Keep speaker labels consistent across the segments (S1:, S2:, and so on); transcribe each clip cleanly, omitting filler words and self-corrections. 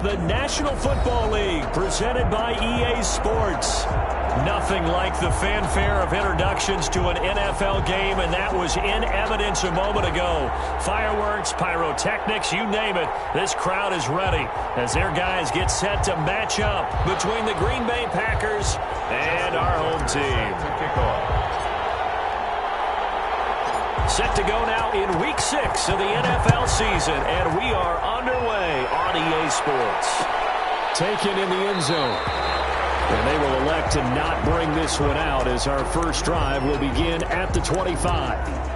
S1: the National Football League, presented by EA Sports. Nothing like the fanfare of introductions to an NFL game, and that was in evidence a moment ago. Fireworks, pyrotechnics, you name it. This crowd is ready as their guys get set to match up between the Green Bay Packers and our home team. Set to go now in Week 6 of the NFL season, and we are underway on EA Sports. Taken in the end zone. And they will elect to not bring this one out as our first drive will begin at the 25.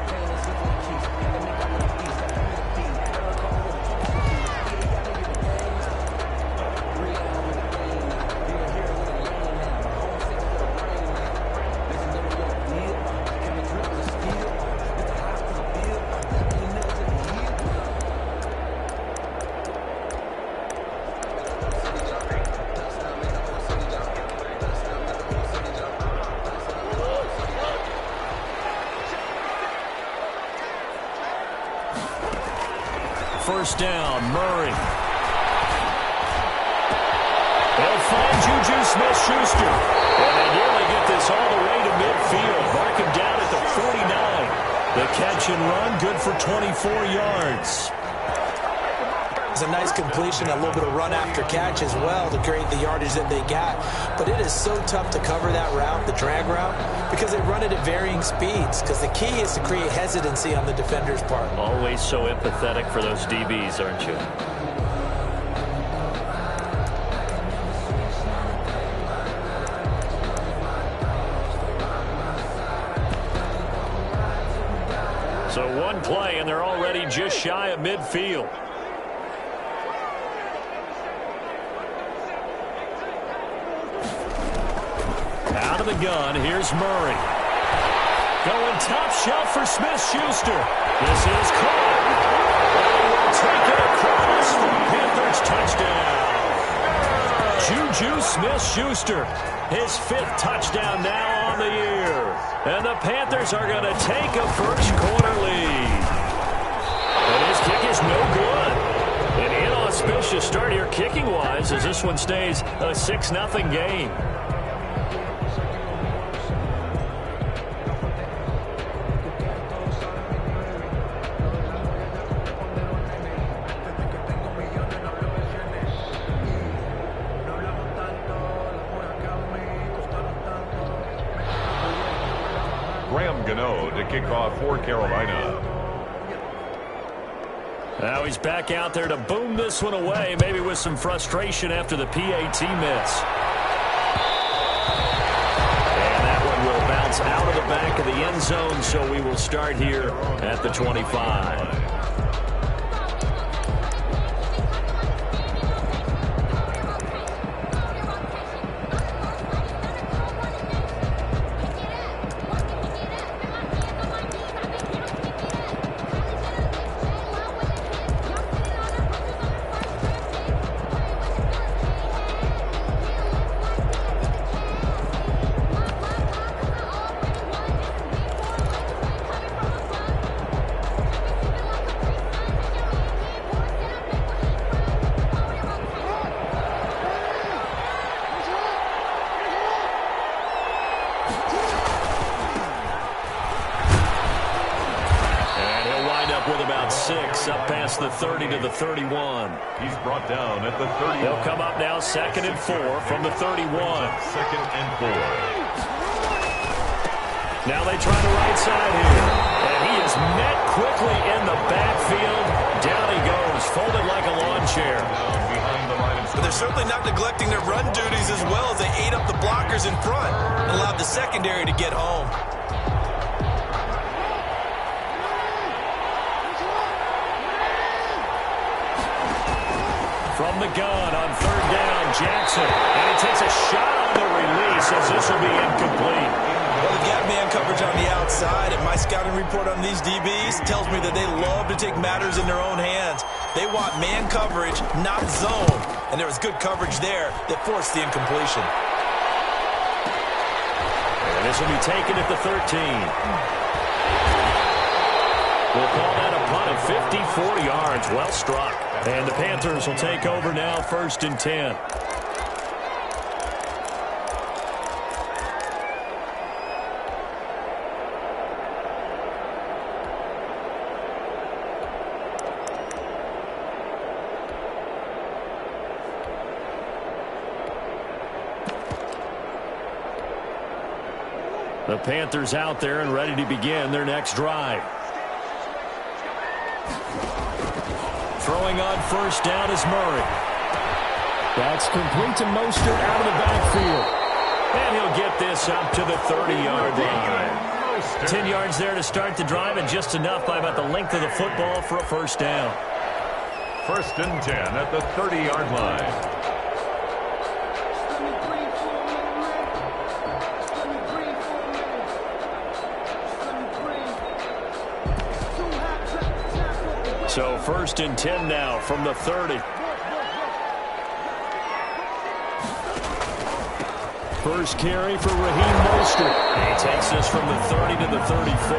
S1: First down, Murray. They'll find Juju Smith-Schuster. And they nearly get this all the way to midfield. Mark him down at the 49. The catch and run, good for 24 yards.
S2: It's a nice completion, a little bit of run after catch as well to create the yardage that they got. But it is so tough to cover that route, the drag route, because they run it at varying speeds. Because the key is to create hesitancy on the defender's part.
S1: Always so empathetic for those DBs, aren't you? So one play, and they're already just shy of midfield. Out of the gun, here's Murray. Going top shelf for Smith-Schuster. This is caught. They will take it across for Panthers touchdown. Juju Smith-Schuster, his 5th touchdown now on the year. And the Panthers are going to take a first-quarter lead. And his kick is no good. An inauspicious start here kicking-wise as this one stays a 6-0 game.
S3: To kick off for Carolina.
S1: Now he's back out there to boom this one away, maybe with some frustration after the PAT miss. And that one will bounce out of the back of the end zone, so we will start here at the 25. Up past the 30 to the 31.
S3: He's brought down at the 31.
S1: He'll come up now 2nd and 4 from the 31.
S3: 2nd and 4.
S1: Now they try the right side here. And he is met quickly in the backfield. Down he goes, folded like a lawn chair.
S2: But they're certainly not neglecting their run duties as well as they ate up the blockers in front and allowed the secondary to get home.
S1: From the gun on 3rd down, Jackson. And he takes a shot on the release as this will be incomplete.
S2: Well, they've got man coverage on the outside, and my scouting report on these DBs tells me that they love to take matters in their own hands. They want man coverage, not zone. And there was good coverage there that forced the incompletion.
S1: And this will be taken at the 13. We'll call that a punt of 54 yards. Well struck. And the Panthers will take over now, 1st and 10. The Panthers out there and ready to begin their next drive. Throwing on 1st down is Murray. That's complete to Mostert out of the backfield. And he'll get this up to the 30-yard line. 10 yards there to start the drive, and just enough by about the length of the football for a 1st down.
S3: 1st and 10 at the 30-yard line.
S1: So 1st and 10 now from the 30. First carry for Raheem Mostert. He takes this from the 30 to the 34.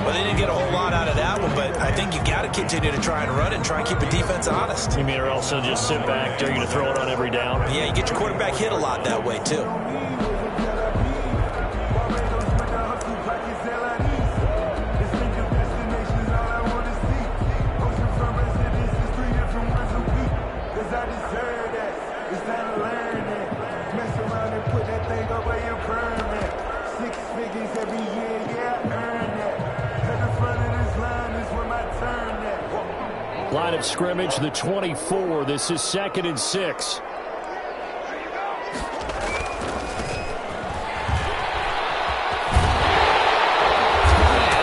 S2: Well, they didn't get a whole lot out of that one, but I think you got to continue to try and run it and try and keep the defense honest.
S1: You mean or also just sit back, dare you to throw it on every down?
S2: Yeah, you get your quarterback hit a lot that way, too.
S1: Line of scrimmage, the 24. This is 2nd and 6. And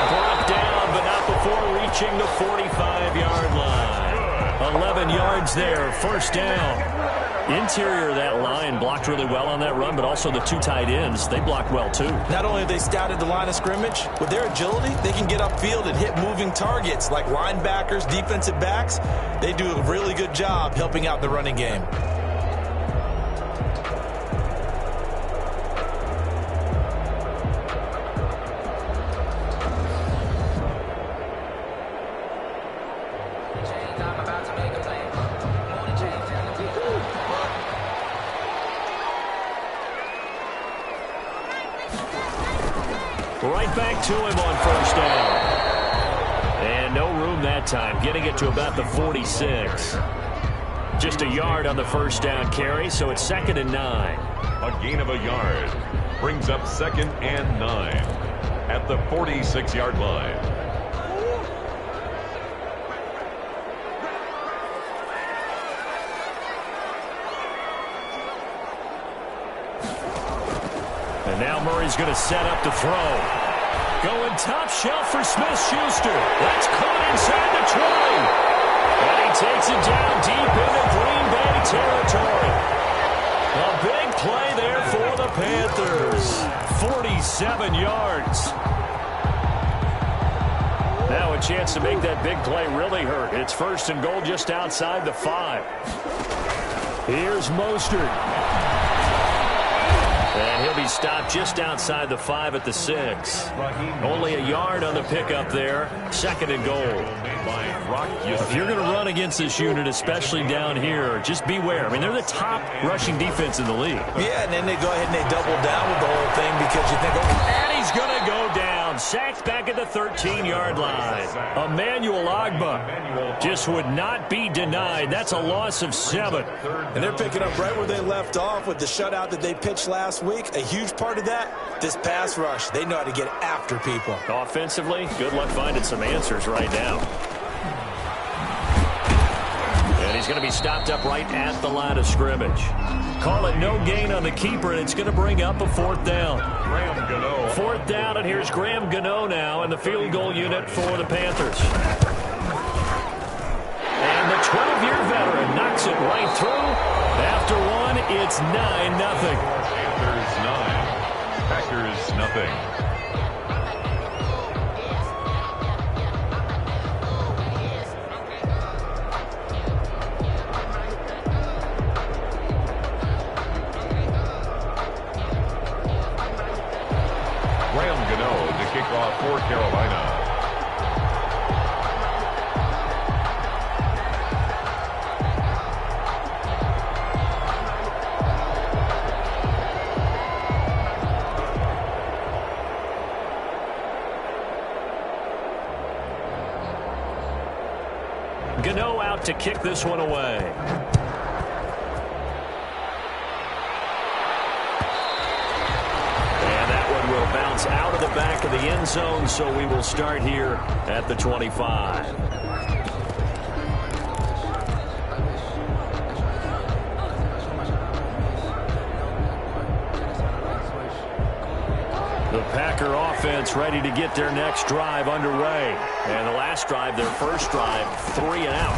S1: brought down, but not before reaching the 45-yard line. 11 yards there, 1st down. Interior of that line blocked really well on that run, but also the 2 tight ends, they blocked well too.
S2: Not only have they scouted the line of scrimmage, with their agility, they can get upfield and hit moving targets like linebackers, defensive backs. They do a really good job helping out the running game.
S1: Right back to him on 1st down. And no room that time, getting it to about the 46. Just a yard on the 1st down carry, so it's 2nd and 9.
S3: A gain of a yard brings up 2nd and 9 at the 46-yard line.
S1: And now Murray's going to set up to throw. Going top shelf for Smith-Schuster. That's caught inside the 20. And he takes it down deep into Green Bay territory. A big play there for the Panthers. 47 yards. Now a chance to make that big play really hurt. It's 1st and goal just outside the 5. Here's Mostert. And he'll be stopped just outside the 5 at the 6. Only a yard on the pickup there. 2nd and goal. If you're going to run against this unit, especially down here, just beware. I mean, they're the top rushing defense in the league.
S2: Yeah, and then they go ahead and they double down with the whole thing because you think, okay.
S1: And he's going to go down. Sacked back at the 13-yard line. Emmanuel Ogbah just would not be denied. That's a loss of 7.
S2: And they're picking up right where they left off with the shutout that they pitched last week. A huge part of that, this pass rush. They know how to get after people.
S1: Offensively, good luck finding some answers right now. And he's going to be stopped up right at the line of scrimmage. Call it no gain on the keeper, and it's going to bring up a 4th down. 4th down, and here's Graham Gano now in the field goal unit for the Panthers. And the 12-year veteran knocks it right through. After one, it's 9-0.
S3: Panthers 9. Packers nothing. For Carolina.
S1: Gano out to kick this one away. And that one will bounce out of the back of the end zone, so we will start here at the 25. The Packer offense ready to get their next drive underway. And the last drive, their first drive, 3 and out.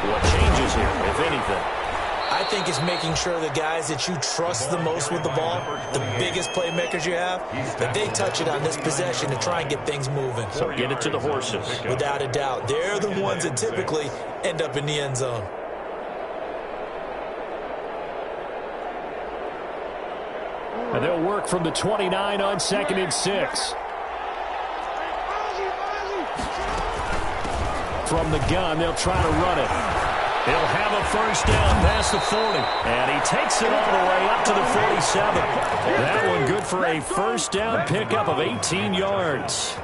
S1: What changes here, if anything?
S2: I think it's making sure the guys that you trust the most with the ball, the biggest playmakers you have, that they touch it on this possession to try and get things moving.
S1: So get it to the horses.
S2: Without a doubt. They're the ones that typically end up in the end zone.
S1: And they'll work from the 29 on 2nd and 6. From the gun, they'll try to run it. He'll have a first down past the 40. And he takes it all the way up to the 47. That one good for a first down pickup of 18 yards.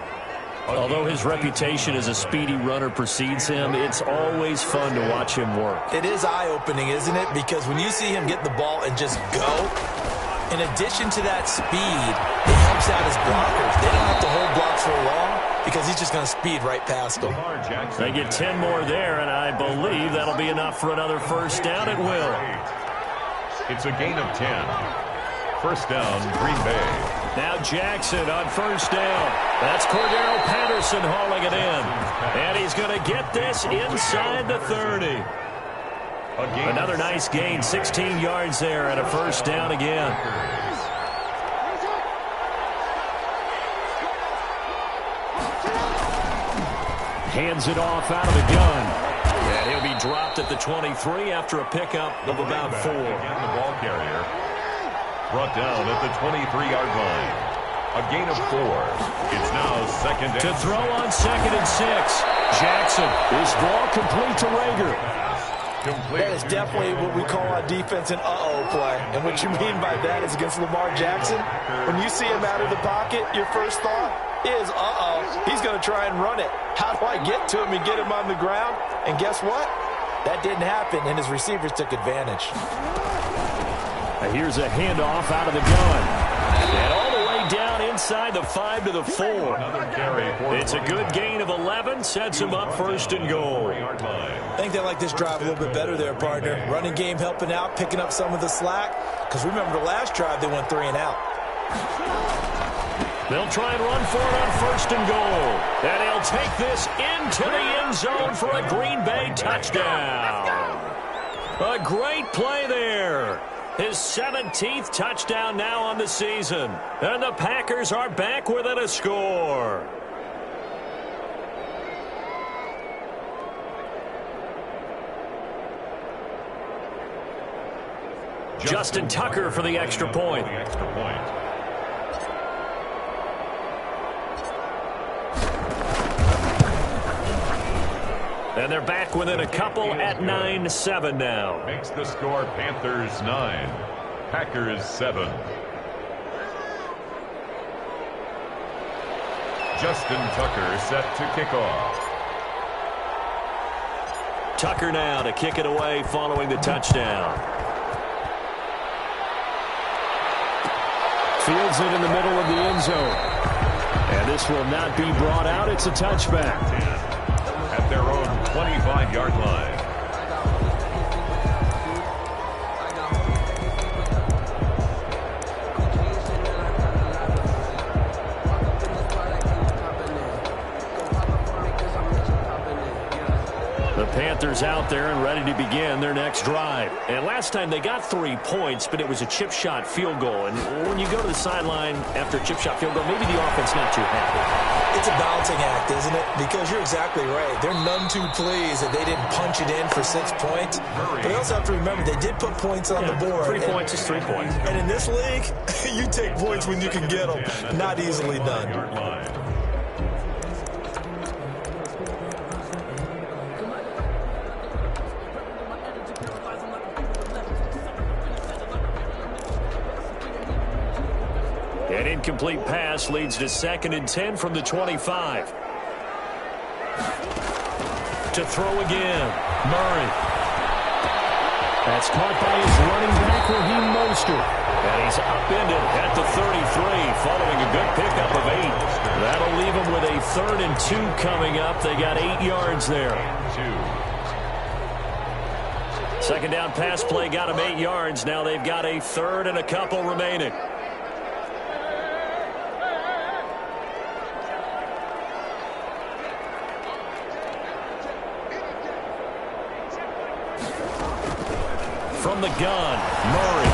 S1: Although his reputation as a speedy runner precedes him, it's always fun to watch him work.
S2: It is eye-opening, isn't it? Because when you see him get the ball and just go, in addition to that speed, it helps out his blockers. They don't have to hold blocks for long because he's just going to speed right past them.
S1: They get 10 more there, and I believe that'll be enough for another first down at will.
S3: It's a gain of 10. First down, Green Bay.
S1: Now Jackson on first down. That's Cordero Patterson hauling it in. And he's going to get this inside the 30. Another nice gain, 16 yards there, and a first down again. Hands it off out of the gun. And he'll be dropped at the 23 after a pickup of about 4.
S3: Again, the ball carrier brought down at the 23-yard line. A gain of 4. It's now 2nd and
S1: to throw on 2nd and 6. Jackson, this ball complete to Rager.
S2: That is definitely what we call on defense an uh-oh play. And what you mean by that is against Lamar Jackson, when you see him out of the pocket, your first thought is, uh-oh, he's going to try and run it. How do I get to him and get him on the ground? And guess what? That didn't happen, and his receivers took advantage.
S1: Here's a handoff out of the gun. And all the way down inside the 5 to the 4. It's a good gain of 11. Sets him up first and goal.
S2: I think they like this drive a little bit better there, partner. Running game helping out, picking up some of the slack. Because remember the last drive, they went 3 and out.
S1: They'll try and run for it on first and goal. And he'll take this into the end zone for a Green Bay touchdown. A great play there. His 17th touchdown now on the season. And the Packers are back within a score. Justin Tucker for the extra point. And they're back within a couple at 9-7 now.
S3: Makes the score Panthers 9, Packers 7. Justin Tucker set to kick off.
S1: Tucker now to kick it away following the touchdown. Fields it in the middle of the end zone. And this will not be brought out. It's a touchback.
S3: At their own 25-yard line.
S1: The Panthers out there and ready to begin their next drive. And last time they got 3 points, but it was a chip shot field goal. And when you go to the sideline after a chip shot field goal, maybe the offense not too happy.
S2: It's a balancing act, isn't it? Because you're exactly right. They're none too pleased that they didn't punch it in for 6 points. But they also have to remember they did put points on the board.
S1: 3 points is 3 points.
S2: And in this league, you take points when you can get them. Not easily done.
S1: An incomplete pass leads to 2nd and 10 from the 25. To throw again. Murray. That's caught by his running back, Raheem Mostert. And he's upended at the 33, following a good pickup of 8. That'll leave him with a 3rd and 2 coming up. They got 8 yards there. 2nd down pass play got him 8 yards. Now they've got a 3rd and a couple remaining. From the gun, Murray,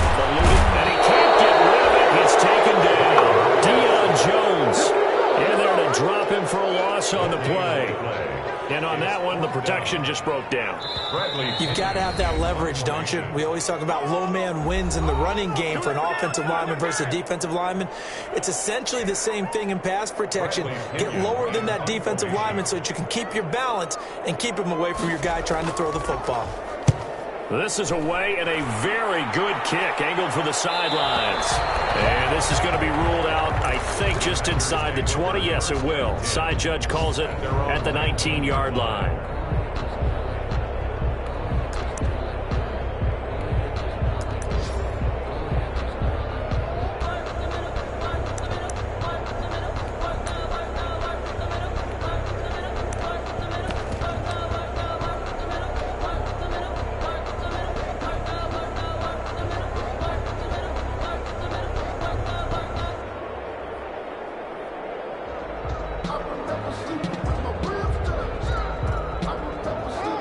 S1: and he can't get rid of it. He's taken down. Deion Jones in there to drop him for a loss on the play. And on that one, the protection just broke down.
S2: You've got to have that leverage, don't you? We always talk about low man wins in the running game for an offensive lineman versus a defensive lineman. It's essentially the same thing in pass protection. Get lower than that defensive lineman so that you can keep your balance and keep him away from your guy trying to throw the football.
S1: This is away and a very good kick, angled for the sidelines. And this is going to be ruled out, I think, just inside the 20. Yes, it will. Side judge calls it at the 19-yard line.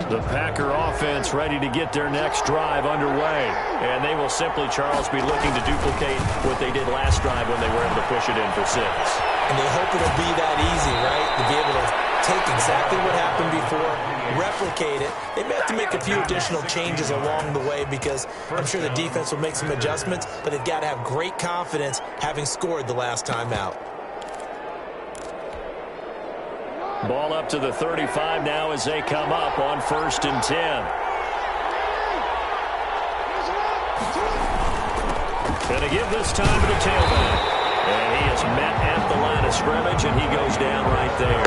S1: The Packer offense ready to get their next drive underway. And they will simply, Charles, be looking to duplicate what they did last drive when they were able to push it in for 6.
S2: And they hope it'll be that easy, right? To be able to take exactly what happened before, replicate it. They may have to make a few additional changes along the way because I'm sure the defense will make some adjustments, but they've got to have great confidence having scored the last time out.
S1: Ball up to the 35 now as they come up on 1st and 10. Going to give this time to the tailback. And he is met at the line of scrimmage, and he goes down right there.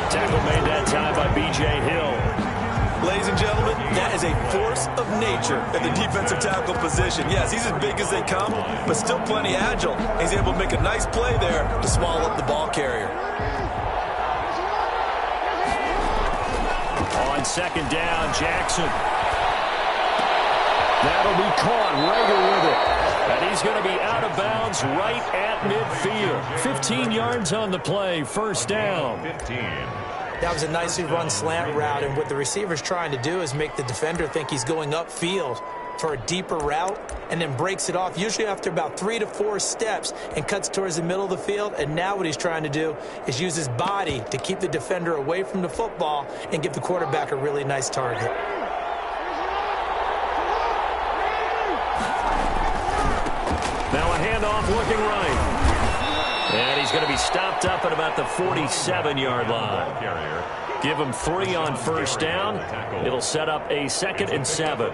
S1: Tackle made that time by B.J. Hill.
S2: Ladies and gentlemen, that is a force of nature at the defensive tackle position. Yes, he's as big as they come, but still plenty agile. He's able to make a nice play there to swallow up the ball carrier.
S1: On 2nd down, Jackson. That'll be caught. Rager with it. And he's going to be out of bounds right at midfield. 15 yards on the play. 1st down.
S3: 15.
S2: That was a nicely run slant route, and what the receiver's trying to do is make the defender think he's going upfield for a deeper route and then breaks it off, usually after about 3 to 4 steps, and cuts towards the middle of the field. And now what he's trying to do is use his body to keep the defender away from the football and give the quarterback a really nice target.
S1: Now a handoff looking right. And he's going to be stopped up at about the 47-yard line. Give him 3 on 1st down. It'll set up a 2nd and 7.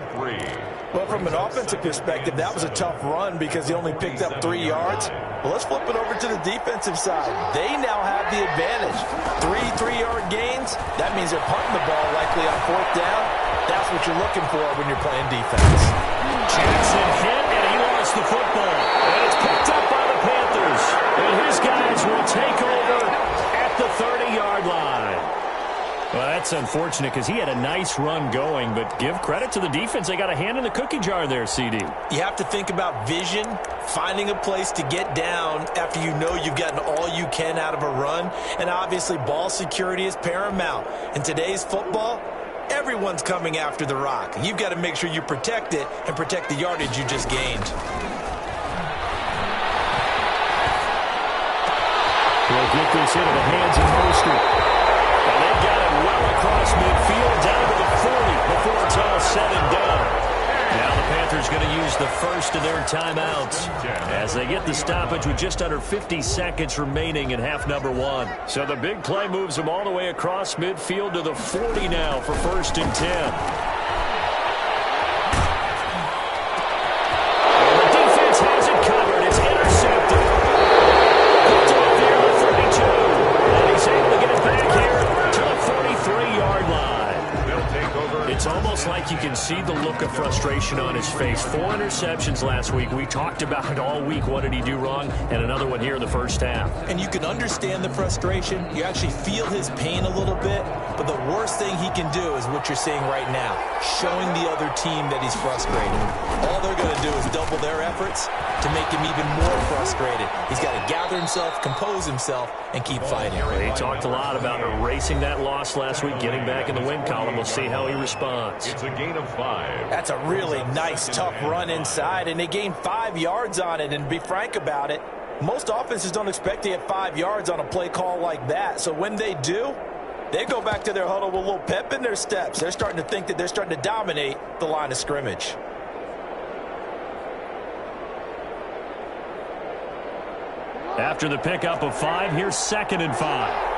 S2: Well, from an offensive perspective, that was a tough run because he only picked up 3 yards. Well, let's flip it over to the defensive side. They now have the advantage. 3 3-yard gains. That means they're punting the ball likely on 4th down. That's what you're looking for when you're playing defense.
S1: Jackson hit, and he lost the football. And it's picked up by the Panthers. And his guys will take over at the 30-yard line. Well, that's unfortunate because he had a nice run going, but give credit to the defense. They got a hand in the cookie jar there, CD.
S2: You have to think about vision, finding a place to get down after you know you've gotten all you can out of a run, and obviously ball security is paramount. In today's football, everyone's coming after the rock. You've got to make sure you protect it and protect the yardage you just gained.
S1: They'll get this into the hands of Mostert. And they've got it well across midfield, down to the 40 before it's all said and done. Now the Panthers going to use the first of their timeouts as they get the stoppage with just under 50 seconds remaining in half number 1. So the big play moves them all the way across midfield to the 40 now for 1st and 10. think you can see the look of frustration on his face. 4 interceptions last week. We talked about it all week. What did he do wrong? And another one here in the first half.
S2: And you can understand the frustration. You actually feel his pain a little bit. But the worst thing he can do is what you're seeing right now, showing the other team that he's frustrated. All they're going to do is double their efforts to make him even more frustrated. He's got to gather himself, compose himself, and keep fighting.
S1: He talked a lot about erasing that loss last week, getting back in the win column. We'll see how he responds.
S3: It's a gain of 5.
S2: That's a really nice, tough run inside, and they gained 5 yards on it. And to be frank about it, most offenses don't expect to get 5 yards on a play call like that. So when they do, they go back to their huddle with a little pep in their steps. They're starting to think that they're starting to dominate the line of scrimmage.
S1: After the pickup of 5, here's 2nd and 5.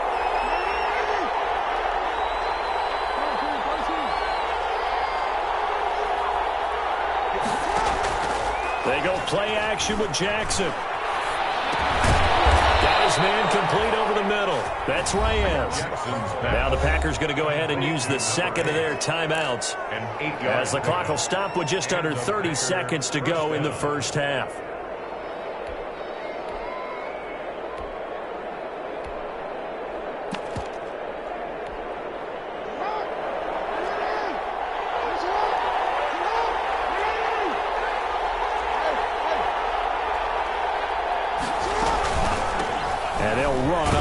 S1: They go play action with Jackson. Got his man complete over the middle. That's Reyes. Now the Packers going to go ahead and use the second of their timeouts as the clock will stop with just under 30 seconds to go in the first half.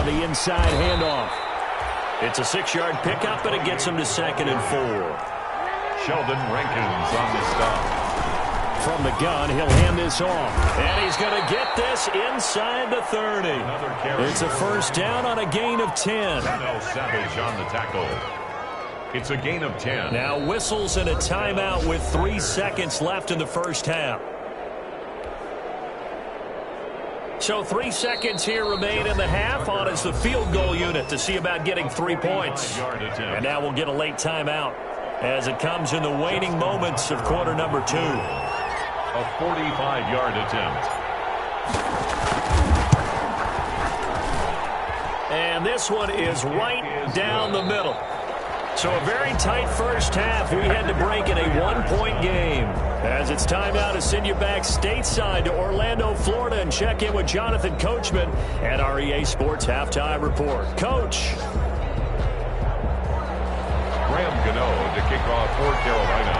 S1: The inside handoff. It's a 6-yard pickup, and it gets him to 2nd and 4.
S3: Sheldon Rankins on the stop.
S1: From the gun, he'll hand this off. And he's going to get this inside the 30. It's a first down on a gain of 10.
S3: Savage on the tackle. It's a gain of 10.
S1: Now whistles and a timeout with 3 seconds left in the first half. So 3 seconds here remain in the half. On is the field goal unit to see about getting 3 points. And now we'll get a late timeout as it comes in the waning moments of quarter number 2.
S3: A 45-yard attempt.
S1: And this one is right down the middle. So a very tight first half. We had to break in a 1-point game. As it's time now to send you back stateside to Orlando, Florida, and check in with Jonathan Coachman at our EA Sports Halftime Report. Coach.
S3: Graham Gano to kick off for Carolina.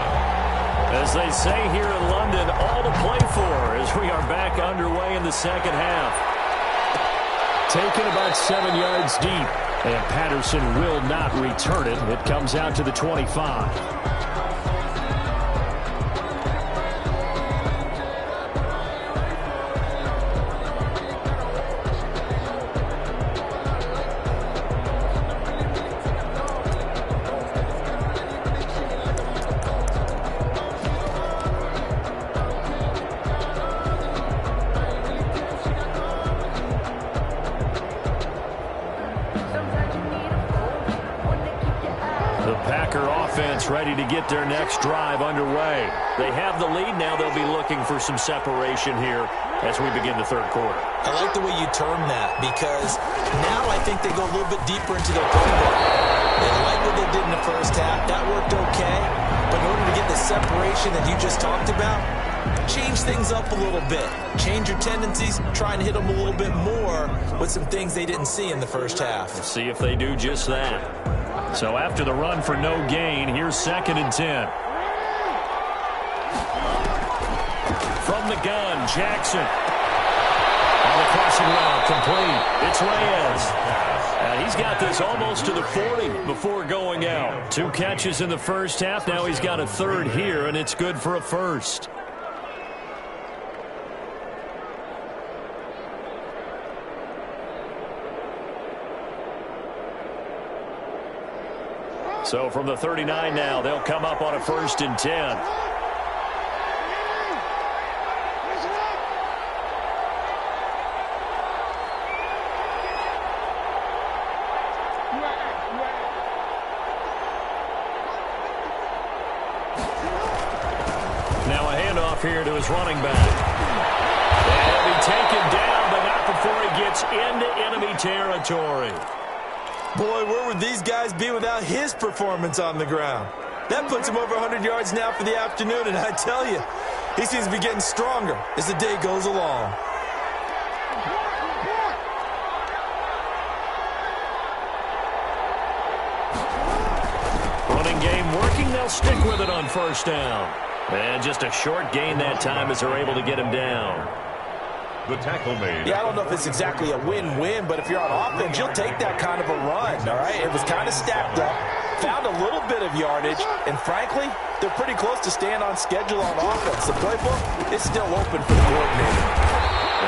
S1: As they say here in London, all to play for as we are back underway in the second half. Taken about 7 yards deep. And Patterson will not return it. It comes out to the 25. Ready to get their next drive underway. They have the lead now. They'll be looking for some separation here as we begin the third quarter.
S2: I like the way you term that because now I think they go a little bit deeper into their playbook. They like what they did in the first half. That worked okay. But in order to get the separation that you just talked about, change things up a little bit. Change your tendencies. Try and hit them a little bit more with some things they didn't see in the first half.
S1: Let's see if they do just that. So after the run for no gain, here's 2nd and 10. From the gun, Jackson. On the crossing route, complete. It's Reyes. And he's got this almost to the 40 before going out. 2 catches in the first half. Now he's got a 3rd here, and it's good for a 1st. So from the 39 now, they'll come up on a 1st and 10. Now a handoff here to his running back. And he'll be taken down, but not before he gets into enemy territory.
S2: Boy, where would these guys be without his performance on the ground? That puts him over 100 yards now for the afternoon, and I tell you, he seems to be getting stronger as the day goes along.
S1: Running game working. They'll stick with it on first down. And just a short gain that time as they're able to get him down.
S3: The tackle made.
S2: Yeah, I don't know if it's exactly a win-win, but if you're on offense, you'll take that kind of a run, all right? It was kind of stacked up, found a little bit of yardage, and frankly, they're pretty close to staying on schedule on offense. The playbook is still open for the coordinator.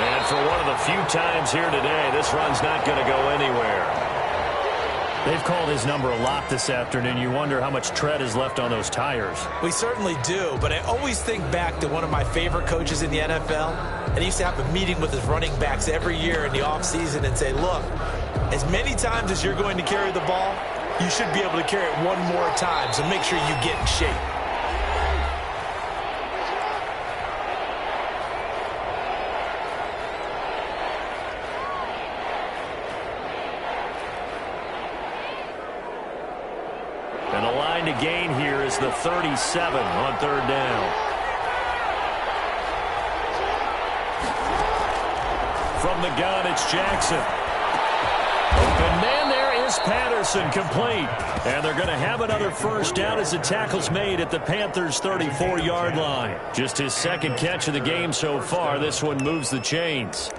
S1: And for one of the few times here today, this run's not going to go anywhere. They've called his number a lot this afternoon. You wonder how much tread is left on those tires.
S2: We certainly do, but I always think back to one of my favorite coaches in the NFL, and he used to have a meeting with his running backs every year in the offseason and say, look, as many times as you're going to carry the ball, you should be able to carry it one more time, so make sure you get in shape.
S1: And the line to gain here is the 37 on third down. From the gun, it's Jackson. Open man there is Patterson, complete. And they're going to have another first down as the tackle's made at the Panthers' 34-yard line. Just his second catch of the game so far. This one moves the chains.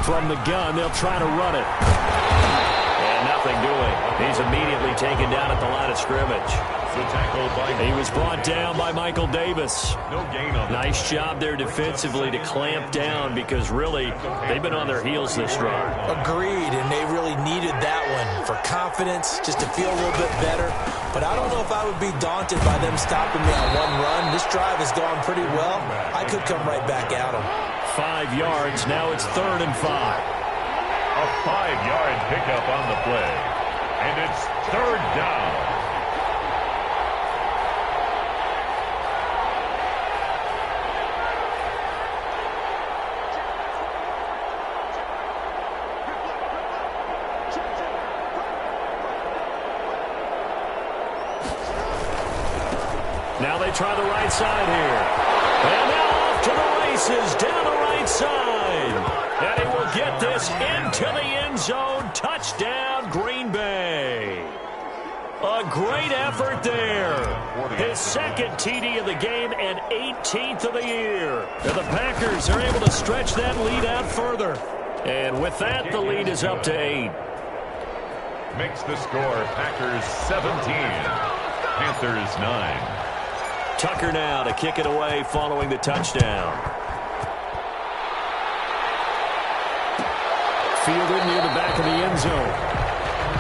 S1: From the gun, they'll try to run it. And nothing doing. He's immediately taken down at the line of scrimmage.
S3: The tackle by
S1: He was brought down by Michael Davis.
S3: no gain on that.
S1: Nice job there defensively to clamp down because really they've been on their heels this drive.
S2: Agreed, and they really needed that one for confidence, just to feel a little bit better. But I don't know if I would be daunted by them stopping me on one run. This drive has gone pretty well. I could come right back at them.
S1: 5 yards. Now it's 3rd and 5.
S3: A 5-yard pickup on the play. And it's 3rd down.
S1: Now they try the right side here. And now off to the races down the right side. And he will get this into the end zone. Touchdown, Green Bay. A great effort there. His second TD of the game and 18th of the year. And the Packers are able to stretch that lead out further. And with that, the lead is up to 8.
S3: Makes the score Packers 17, Panthers 9.
S1: Tucker now to kick it away following the touchdown. Fielded near the back of the end zone.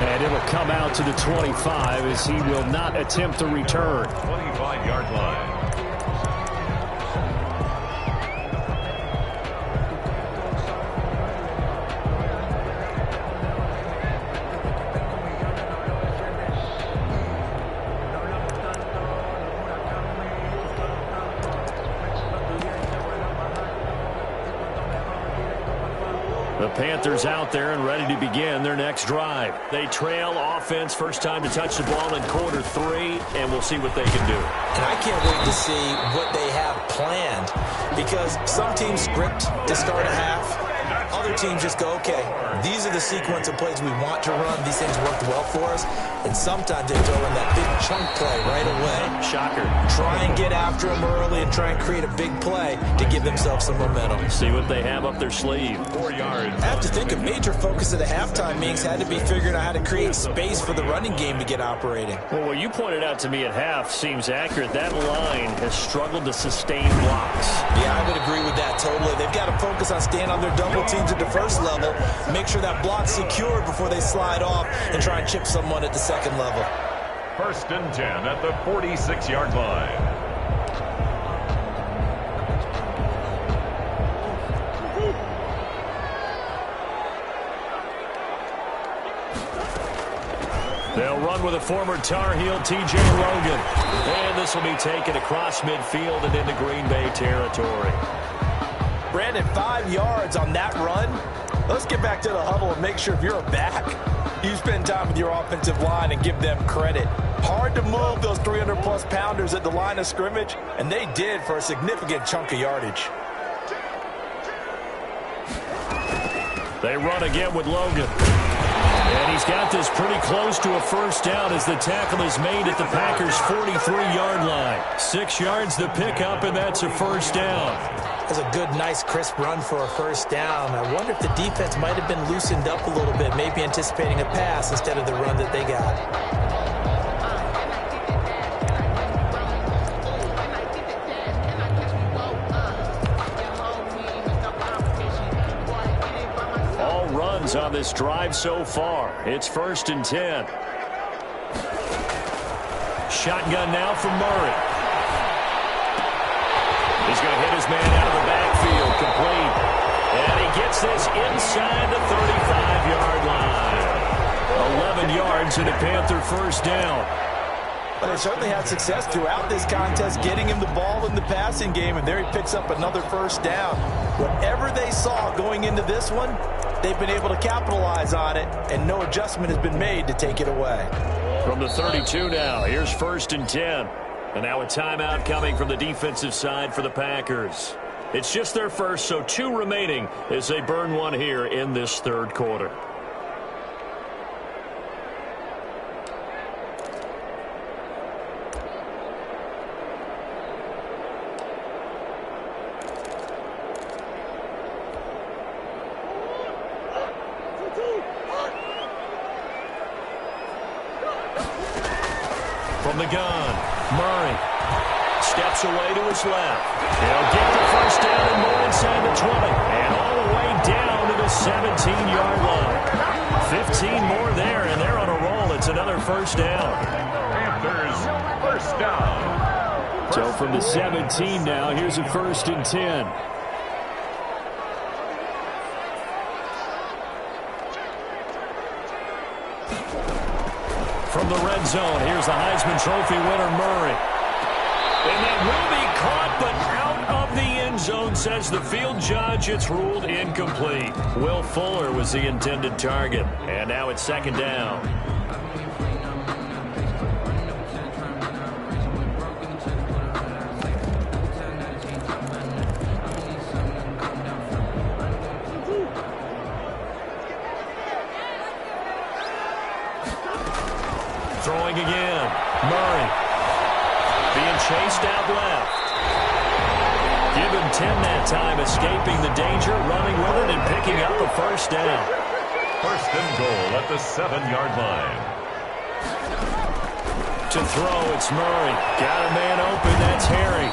S1: And it'll come out to the 25 as he will not attempt to return.
S3: 25-yard line.
S1: The Panthers out there and ready to begin their next drive. They trail offense, first time to touch the ball in quarter 3, and we'll see what they can do.
S2: And I can't wait to see what they have planned, because some teams script to start a half. Other teams just go, okay, these are the sequence of plays we want to run. These things worked well for us. And sometimes they throw in that big chunk play right away.
S1: Shocker.
S2: Try and get after them early and try and create a big play to give themselves some momentum.
S1: See what they have up their sleeve.
S3: 4 yards.
S2: I have to think a major focus of the halftime meetings had to be figuring out how to create space for the running game to get operating.
S1: Well, what you pointed out to me at half seems accurate. That line has struggled to sustain blocks.
S2: Yeah, I would agree with that totally. They've got to focus on staying on their double teams at the first level, make sure that block's secured before they slide off and try and chip someone at the second level.
S3: 1st and 10 at the 46-yard line.
S1: They'll run with a former Tar Heel, T.J. Logan. And this will be taken across midfield and into Green Bay territory.
S2: Brandon, 5 yards on that run. Let's get back to the huddle and make sure if you're a back, you spend time with your offensive line and give them credit. Hard to move those 300-plus pounders at the line of scrimmage, and they did for a significant chunk of yardage.
S1: They run again with Logan. And he's got this pretty close to a first down as the tackle is made at the Packers' 43-yard line. 6 yards the pickup, and that's a first down.
S2: That's a good, nice, crisp run for a first down. I wonder if the defense might have been loosened up a little bit, maybe anticipating a pass instead of the run that they got.
S1: On this drive so far. It's 1st and 10. Shotgun now from Murray. He's going to hit his man out of the backfield. Complete. And he gets this inside the 35-yard line. 11 yards and a Panther first down.
S2: But they certainly had success throughout this contest getting him the ball in the passing game, and there he picks up another first down. Whatever they saw going into this one, they've been able to capitalize on it, and no adjustment has been made to take it away.
S1: From the 32 now, here's 1st and 10. And now a timeout coming from the defensive side for the Packers. It's just their first, so 2 remaining as they burn one here in this 3rd quarter. From the gun, Murray steps away to his left. He'll get the first down and more inside the 20. And all the way down to the 17-yard line. 15 more there, and they're on a roll. It's another first down.
S3: Panthers, first down.
S1: So from the 17 now, here's a 1st and 10. From the red zone, here's the Heisman Trophy winner, Murray. And that will be caught, but out of the end zone, says the field judge. It's ruled incomplete. Will Fuller was the intended target. And now it's 2nd down. Throwing again. Murray being chased out left. Give him 10 that time, escaping the danger, running with it, and picking up a first down.
S3: 1st and goal at the 7-yard line.
S1: To throw, it's Murray. Got a man open, that's Harry.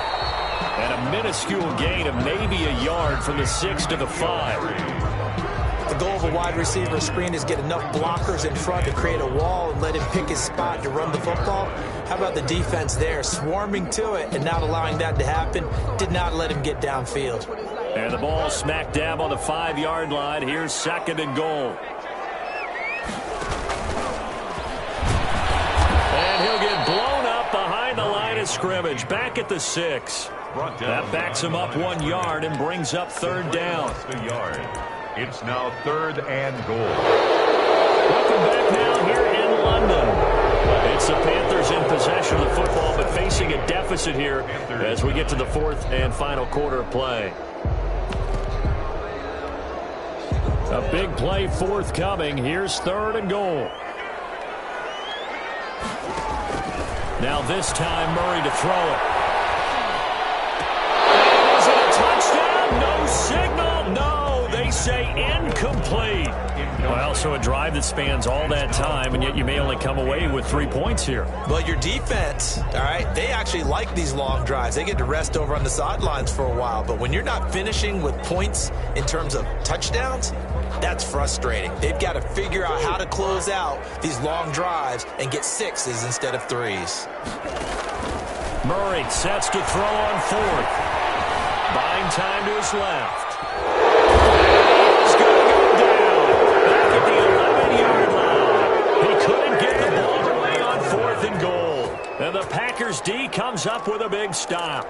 S1: And a minuscule gain of maybe a yard from the 6 to the 5.
S2: The goal of a wide receiver screen is get enough blockers in front to create a wall and let him pick his spot to run the football. How about the defense there, swarming to it and not allowing that to happen? Did not let him get downfield.
S1: And the ball smack dab on the 5-yard line. Here's 2nd and goal. And he'll get blown up behind the line of scrimmage. Back at the 6. That backs him up 1 yard and brings up 3rd down.
S3: It's now 3rd and goal.
S1: Welcome back now here in London. It's the Panthers in possession of the football, but facing a deficit here as we get to the 4th and final quarter of play. A big play forthcoming. Here's 3rd and goal. Now this time, Murray to throw it. Is it a touchdown? No signal. No. They say incomplete. Well, so a drive that spans all that time, and yet you may only come away with 3 points here.
S2: But your defense, all right, they actually like these long drives. They get to rest over on the sidelines for a while. But when you're not finishing with points in terms of touchdowns, that's frustrating. They've got to figure out how to close out these long drives and get 6s instead of 3s.
S1: Murray sets to throw on 4th. Buying time to his left. He's going to go down. Back at the 11-yard line. He couldn't get the ball D comes up with a big stop.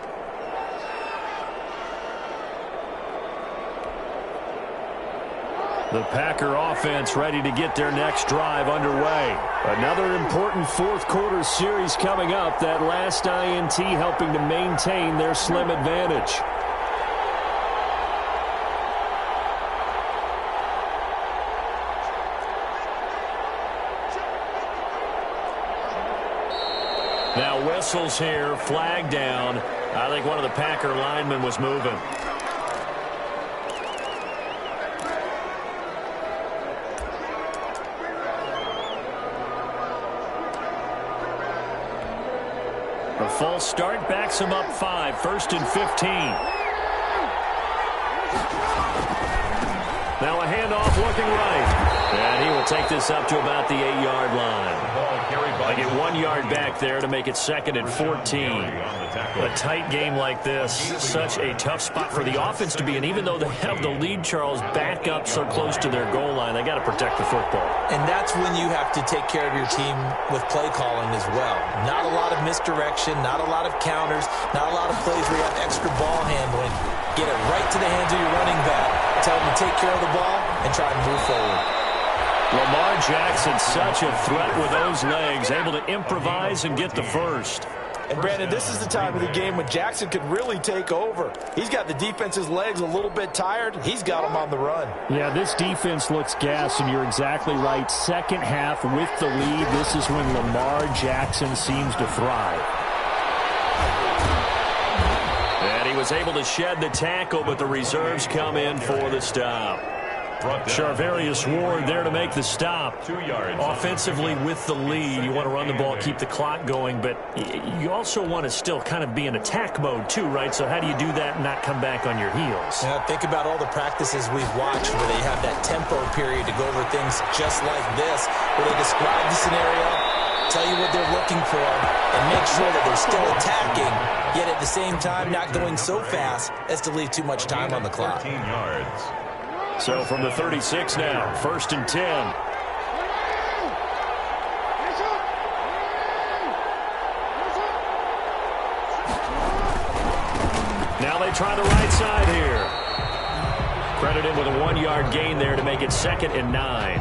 S1: The Packer offense ready to get their next drive underway. Another important fourth-quarter series coming up. That last INT helping to maintain their slim advantage. Now whistles here, flag down. I think one of the Packer linemen was moving. A false start backs him up 5, 1st and 15. Now a handoff looking right. And he will take this up to about the 8-yard line. They get 1 yard back there to make it 2nd and 14. A tight game like this, such a tough spot for the offense to be in. Even though they have the lead, Charles, back up so close to their goal line, they got to protect the football.
S2: And that's when you have to take care of your team with play calling as well. Not a lot of misdirection, not a lot of counters, not a lot of plays where you have extra ball handling. Get it right to the hands of your running back. Tell them to take care of the ball and try and move forward.
S1: Lamar Jackson, such a threat with those legs, able to improvise and get the first.
S2: And, Brandon, this is the time of the game when Jackson could really take over. He's got the defense's legs a little bit tired. He's got them on the run.
S4: Yeah, this defense looks gassed, and you're exactly right. Second half with the lead, this is when Lamar Jackson seems to thrive.
S1: And he was able to shed the tackle, but the reserves come in for the stop. Charvarius Ward there to make the stop.
S3: 2 yards.
S1: Offensively with the lead, you want to run the ball, keep the clock going, but you also want to still kind of be in attack mode too, right? So how do you do that and not come back on your heels?
S2: Yeah, think about all the practices we've watched where they have that tempo period to go over things just like this, where they describe the scenario, tell you what they're looking for, and make sure that they're still attacking, yet at the same time not going so fast as to leave too much time on the clock.
S3: 13 yards.
S1: So from the 36 now, 1st and 10. Now they try the right side here. Credited with a 1-yard gain there to make it 2nd and 9.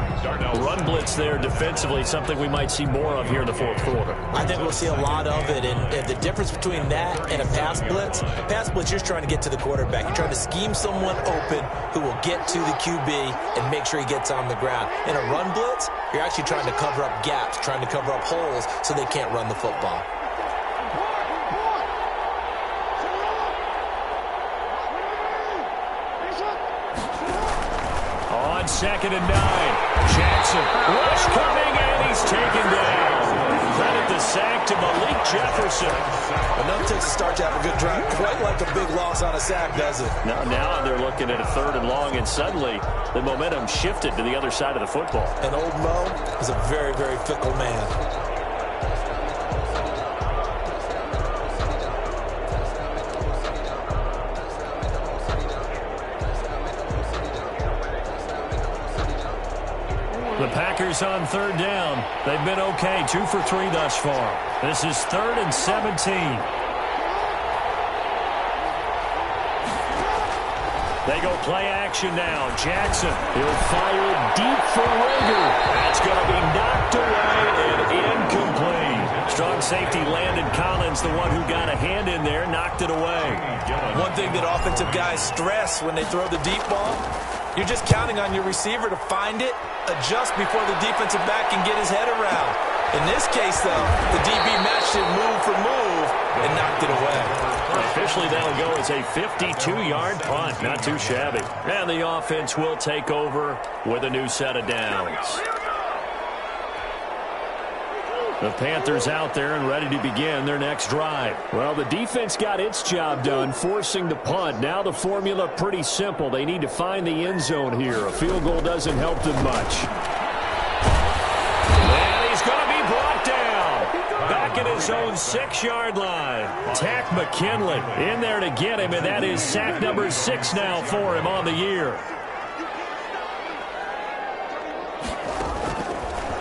S1: Run blitz there defensively, something we might see more of here in the fourth quarter.
S2: I think we'll see a lot of it, and the difference between that and a pass blitz, you're just trying to get to the quarterback. You're trying to scheme someone open who will get to the QB and make sure he gets on the ground. In a run blitz, you're actually trying to cover up gaps, trying to cover up holes so they can't run the football.
S1: On 2nd and 9, Jackson, rush coming, and he's taken down. Credit the sack to Malik Jefferson.
S2: Enough takes a start to have a good drive. Quite like a big loss on a sack, does it?
S1: Now they're looking at a 3rd and long, and suddenly the momentum shifted to the other side of the football.
S2: And old Mo is a very, very fickle man.
S1: The Packers on 3rd down. They've been okay, 2 for 3 thus far. This is 3rd and 17. They go play action now. Jackson, he'll fire deep for Rager. That's going to be knocked away and incomplete. Strong safety Landon Collins, the one who got a hand in there, knocked it away.
S2: One thing that offensive guys stress when they throw the deep ball, you're just counting on your receiver to find it, adjust before the defensive back can get his head around. In this case, though, the DB matched it move for move and knocked it away.
S1: Officially, that'll go as a 52-yard punt. Not too shabby. And the offense will take over with a new set of downs. The Panthers out there and ready to begin their next drive. Well, the defense got its job done, forcing the punt. Now the formula pretty simple. They need to find the end zone here. A field goal doesn't help them much. And he's going to be brought down. Back at his own 6-yard line. Tack McKinley in there to get him, and that is sack number 6 now for him on the year.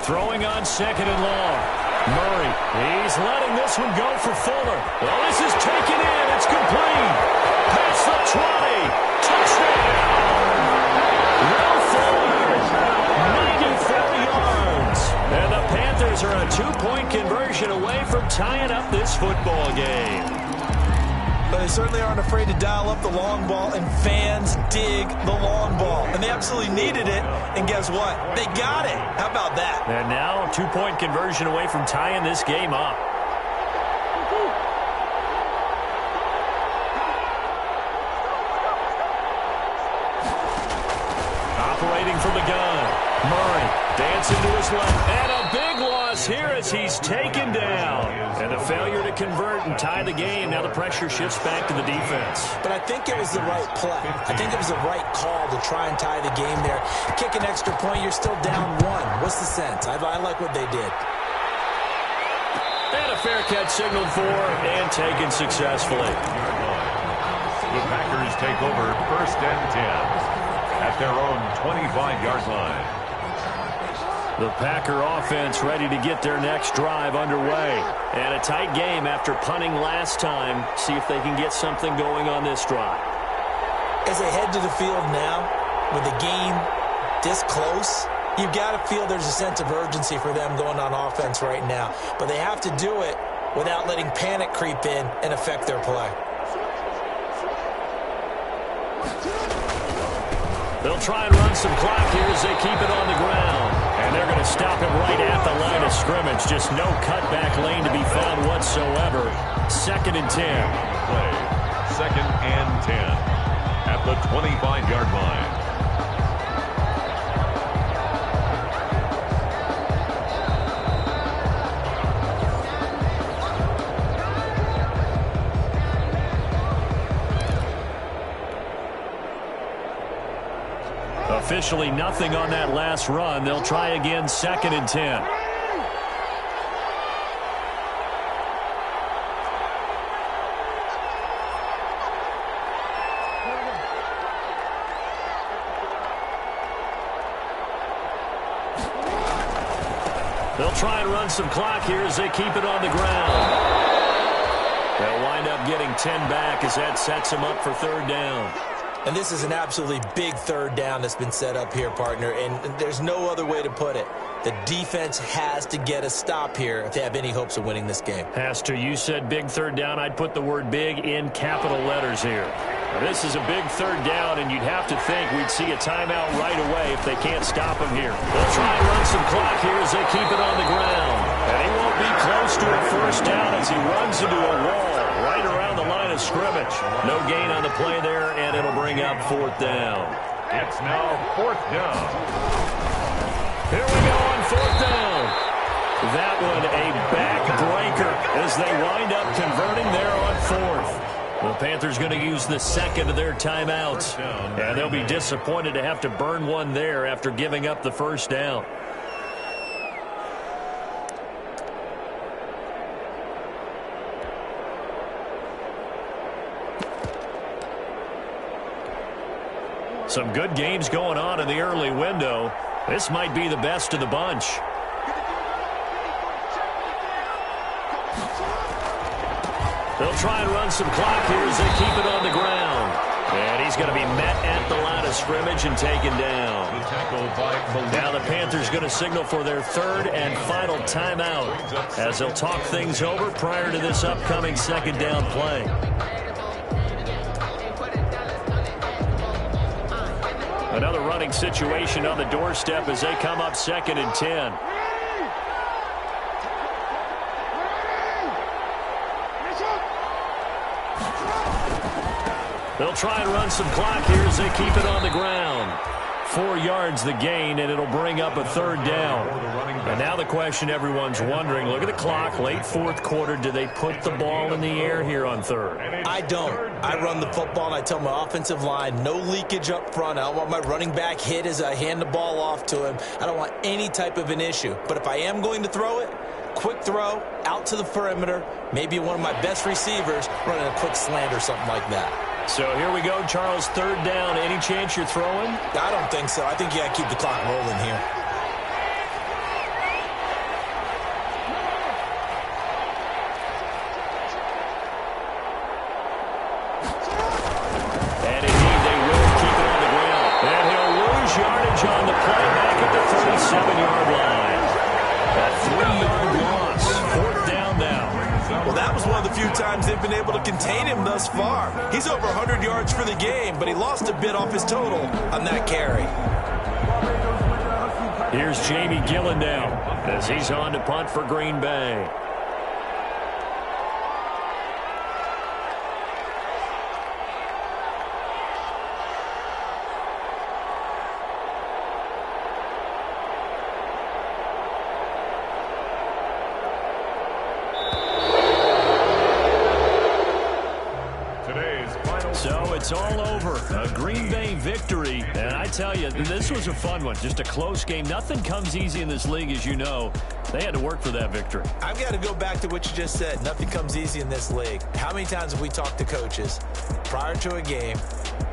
S1: Throwing on 2nd and long. Murray, he's letting this one go for Fuller. Well, this is taken in. It's complete. Past the 20. Touchdown. Will Fuller, 94 yards. And the Panthers are a 2-point conversion away from tying up this football game.
S2: But they certainly aren't afraid to dial up the long ball, and fans dig the long ball. And they absolutely needed it, and guess what? They got it. How about that?
S1: And now, 2-point conversion away from tying this game up. Operating from the gun. Murray dancing to his left. And a big loss here as he's taken down. And a failure to convert and tie the game. Now the pressure shifts back to the defense.
S2: But I think it was the right play. I think it was the right call to try and tie the game there. Kick an extra point, you're still down 1. What's the sense? I like what they did.
S1: And a fair catch signaled for and taken successfully.
S3: The Packers take over 1st and 10 at their own 25-yard line.
S1: The Packer offense ready to get their next drive underway. And a tight game after punting last time. See if they can get something going on this drive.
S2: As they head to the field now, with the game this close, you've got to feel there's a sense of urgency for them going on offense right now. But they have to do it without letting panic creep in and affect their play.
S1: They'll try and run some clock here as they keep it on the ground. And they're going to stop him right at the line of scrimmage. Just no cutback lane to be found whatsoever. 2nd and 10.
S3: Play 2nd and 10 at the 25-yard line.
S1: Officially nothing on that last run. They'll try again, 2nd and 10. They'll try and run some clock here as they keep it on the ground. They'll wind up getting 10 back as that sets them up for 3rd down.
S2: And this is an absolutely big 3rd down that's been set up here, partner, and there's no other way to put it. The defense has to get a stop here if they have any hopes of winning this game.
S1: Has to. You said big 3rd down. I'd put the word big in capital letters here. Now, this is a big 3rd down, and you'd have to think we'd see a timeout right away if they can't stop him here. They'll try and run some clock here as they keep it on the ground. And he won't be close to a 1st down as he runs into a wall right around the line of scrimmage. No gain on the play there, and it'll bring up 4th down.
S3: It's now 4th down.
S1: Here we go on 4th down. That one a backbreaker as they wind up converting there on 4th. The Panthers going to use the 2nd of their timeouts. And they'll be disappointed to have to burn one there after giving up the 1st down. Some good games going on in the early window. This might be the best of the bunch. They'll try and run some clock here as they keep it on the ground. And he's going to be met at the line of scrimmage and taken down. Now the Panthers going to signal for their 3rd and final timeout as they'll talk things over prior to this upcoming 2nd down play. Another running situation on the doorstep as they come up 2nd and 10. They'll try and run some clock here as they keep it on the ground. 4 yards the gain, and it'll bring up a 3rd down. And now the question everyone's wondering, look at the clock, late 4th quarter. Do they put the ball in the air here on 3rd?
S2: I don't. I run the football, and I tell my offensive line, no leakage up front. I don't want my running back hit as I hand the ball off to him. I don't want any type of an issue. But if I am going to throw it, quick throw, out to the perimeter, maybe one of my best receivers running a quick slant or something like that.
S1: So here we go, Charles, 3rd down. Any chance you're throwing?
S2: I don't think so. I think you got to keep the clock rolling here.
S1: lose yardage on the play back at the 37-yard line. A 3-yard loss. 4th down now.
S2: Well, that was one of the few times they've been able to contain him thus far. He's over 100 yards for the game, but he lost a bit off his total on that carry.
S1: Here's Jamie Gillen now as he's on to punt for Green Bay. So it's all over. A Green Bay victory. And I tell you, this was a fun one. Just a close game. Nothing comes easy in this league, as you know. They had to work for that victory.
S2: I've got to go back to what you just said. Nothing comes easy in this league. How many times have we talked to coaches prior to a game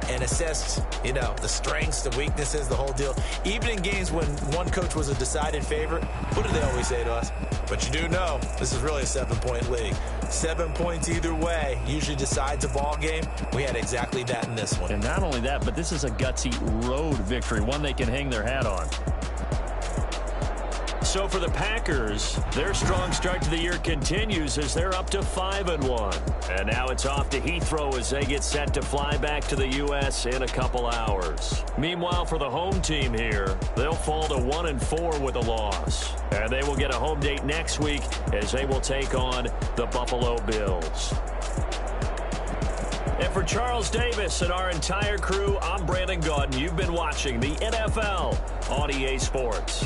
S2: and assessed, the strengths, the weaknesses, the whole deal? Even in games when one coach was a decided favorite, what do they always say to us? But you do know this is really a 7-point league. 7 points either way usually decides a ball game. We had exactly that in this one.
S1: And not only that, but this is a gutsy road victory, one they can hang their hat on. So for the Packers, their strong start to the year continues as they're up to 5-1. And now it's off to Heathrow as they get set to fly back to the U.S. in a couple hours. Meanwhile, for the home team here, they'll fall to 1-4 with a loss. And they will get a home date next week as they will take on the Buffalo Bills. And for Charles Davis and our entire crew, I'm Brandon Gaudin. You've been watching the NFL on EA Sports.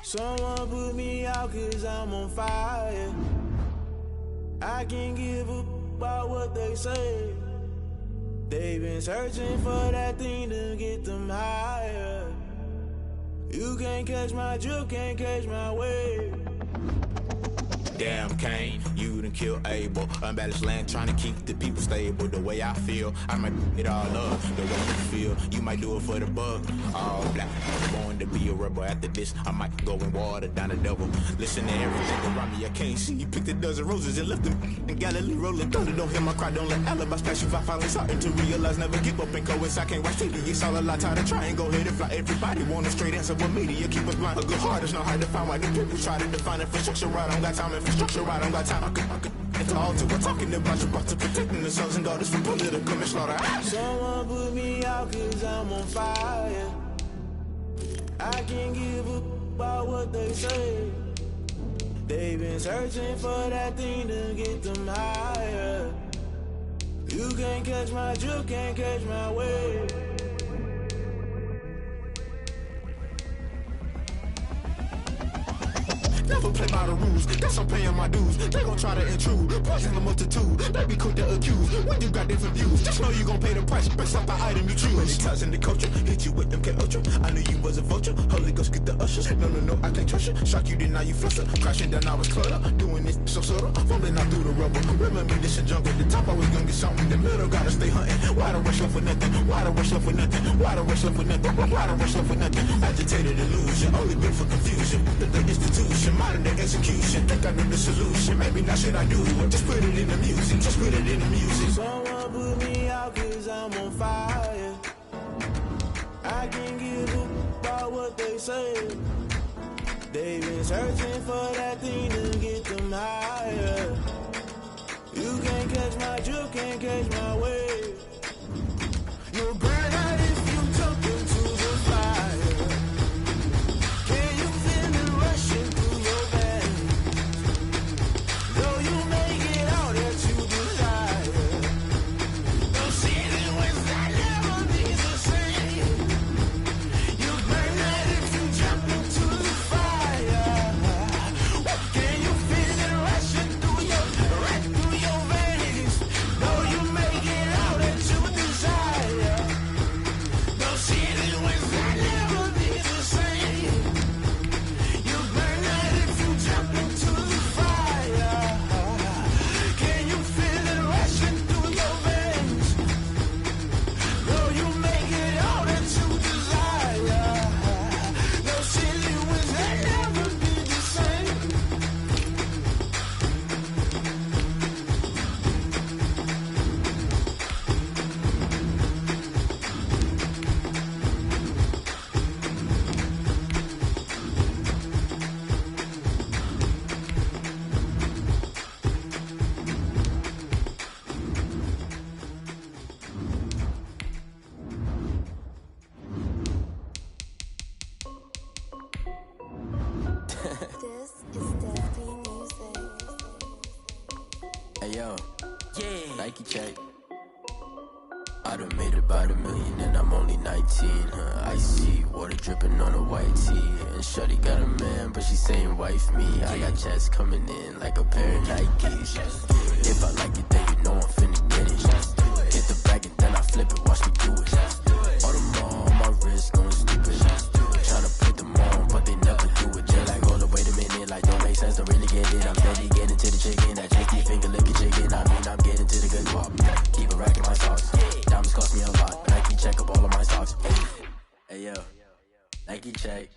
S5: Someone put me out 'cause I'm on fire. I can't give up about what they say. They've been searching for that thing to get them higher. You can't catch my drift, can't catch my wave.
S6: Damn Kane, you done killed Abel. Unbalanced land, trying to keep the people stable. The way I feel, I might it all up. The way you feel, you might do it for the buck. All black, I'm born to be a rebel. After this, I might go and water down the devil. Listen to everything around me, I can't see. You picked a dozen roses and left them in Galilee rolling thunder. Don't hear my cry, don't let alibis pass you. If I finally starting to realize, never give up and coincide. Can't watch TV, it's all a lot. Tired of trying, go ahead and fly. Everybody want a straight answer, but media keep us blind. A good heart is not hard to find. Why the people try to define infrastructure right? I don't got time, infrastructure right, I don't got time. I could it's all to we're talking about you, about to protecting the sons and daughters from political and slaughter.
S5: Someone put me out 'cause I'm on fire. I can't give up about what they say. They've been searching for that thing to get them higher. You can't catch my drift, can't catch my wave.
S6: Never play by the rules, guess I'm paying my dues. They gon' try to intrude, poison the multitude. They be quick to accuse, when you got different views. Just know you gon' pay the price, based off the item you choose. Many times in the culture, hit you with them K-Ultra. I knew you was a vulture, Holy Ghost get the ushers. No, I can't trust you. Shock you, then now you fluster. Crashing down, I was clutter. Doing this so subtle, fumbling out through the rubble. Remember me, this a jungle. The top always gonna get something. In the middle, gotta stay hunting. Why the rush left for nothing? Why the rush left for nothing? Why the rush left for nothing? Why the rush left for nothing? Agitated illusion, only built for confusion. The institution, modern day execution. Think I know the solution. Maybe not should I do it? Just put it in the music. Just put it in the music.
S5: Someone put me out 'cause I'm on fire. I can't give up about what they say. They've been searching for that thing to get them higher. You can't catch my drift, can't catch my wave. You'll burn out if you jump into the fire. Can you feel it rushing through your veins? Though you make it all that you desire. Those ceiling winds that never be the same. You burn out if you jump into the fire. Can you feel it rushing through your veins? Though you make it all that you desire. Those ceiling winds that never be the same. You burn out if you jump into the fire. Can you feel it rushing through your veins? Though you make it all that you desire. Those ceiling winds that never be the same.
S7: This is Destiny Music.
S8: Hey yo, Nike check. I done made about $1 million and I'm only 19. Icy water dripping on a white tee. And shorty got a man, but she saying wife me. I got checks coming in like a pair of Nikes. If I like it, then you know I'm finna get it. Get the bag and then I flip it, watch me do it. All the more on my wrist going stupid. Tryna put them on, but they never do it. They're like, hold up, wait a minute, like don't make sense, don't really get it. I'm steady getting to the chicken, that tasty finger licking chicken. I mean, I'm getting to the good guap. Keep it racking my socks. Diamonds cost me a lot. Nike check up all of my socks. Hey yo, Nike check.